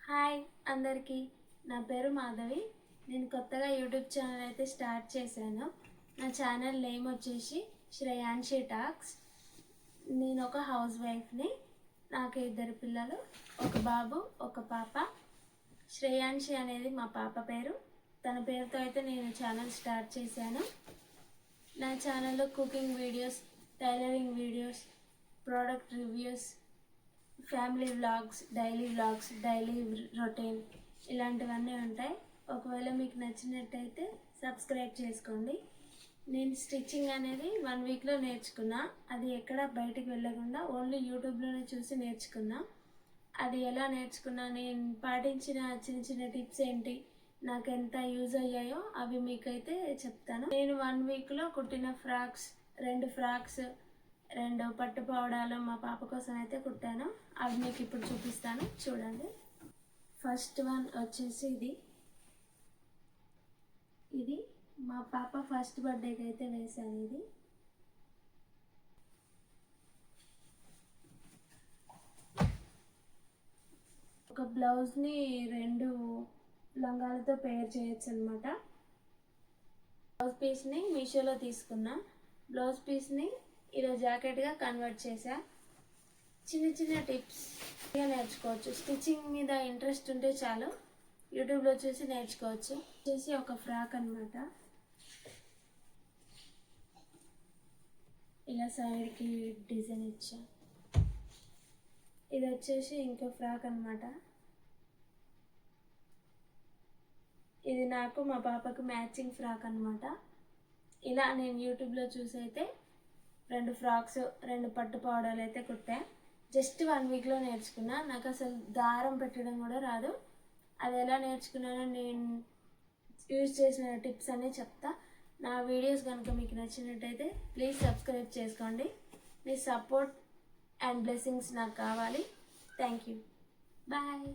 Hi అందరికీ, నా పేరు మాధవి. నేను కొత్తగా యూట్యూబ్ ఛానల్ అయితే స్టార్ట్ చేశాను. నా ఛానల్ నేమ్ వచ్చేసి శ్రేయాన్షి టాక్స్. నేను ఒక హౌస్ వైఫ్ని. నాకు 2 పిల్లలు, ఒక బాబు ఒక పాప. శ్రేయాన్షి అనేది మా పాప పేరు. తన పేరుతో అయితే నేను ఛానల్ స్టార్ట్ చేశాను. నా ఛానల్లో cooking videos, tailoring videos, product reviews, family vlogs, daily routine ఇలాంటివన్నీ ఉంటాయి. ఒకవేళ మీకు నచ్చినట్టయితే సబ్స్క్రైబ్ చేసుకోండి. నేను స్టిచ్చింగ్ అనేది 1 వీక్లో నేర్చుకున్నా. అది ఎక్కడ బయటికి వెళ్ళకుండా ఓన్లీ యూట్యూబ్లోనే చూసి నేర్చుకున్నా. అది ఎలా నేర్చుకున్నా, నేను పాటించిన చిన్న చిన్న టిప్స్ ఏంటి, నాకు ఎంత యూజ్ అయ్యాయో అవి మీకైతే చెప్తాను. నేను 1 వీక్లో కుట్టిన ఫ్రాక్స్, 2 ఫ్రాక్స్, 2 పట్టు పావడాలు మా పాప కోసం అయితే కుట్టాను. అవి మీకు ఇప్పుడు చూపిస్తాను, చూడండి. ఫస్ట్ వన్ వచ్చేసి ఇది మా పాప ఫస్ట్ బర్త్డేకి అయితే వేశాను. ఇది ఒక బ్లౌజ్ని 2 లంగాలతో పేర్ చేయొచ్చు అనమాట. బ్లౌజ్ పీస్ని మీషోలో తీసుకున్నా. బ్లౌజ్ పీస్ని ఇలా జాకెట్గా కన్వర్ట్ చేసా. చిన్న చిన్న టిప్స్ నేర్చుకోవచ్చు. స్టిచ్చింగ్ మీద ఇంట్రెస్ట్ ఉంటే చాలు, యూట్యూబ్లో చూసి నేర్చుకోవచ్చు. వచ్చేసి ఒక ఫ్రాక్ అనమాట. ఇలా సైడ్కి డిజైన్ ఇచ్చా. ఇది వచ్చేసి ఇంకో ఫ్రాక్ అనమాట. ఇది నాకు మా పాపకు మ్యాచింగ్ ఫ్రాక్ అనమాట. ఇలా నేను యూట్యూబ్లో చూసి అయితే 2 ఫ్రాక్స్, 2 పట్టు పావడాలు అయితే కుట్టా. జస్ట్ 1 వీక్లో నేర్చుకున్నా. నాకు అసలు దారం పెట్టడం కూడా రాదు. అది ఎలా నేర్చుకున్నానో నేను యూజ్ చేసిన టిప్స్ అన్నీ చెప్తా. నా వీడియోస్ కనుక మీకు నచ్చినట్టయితే ప్లీజ్ సబ్స్క్రైబ్ చేసుకోండి. మీ సపోర్ట్ అండ్ బ్లెస్సింగ్స్ నాకు కావాలి. Thank you. బాయ్.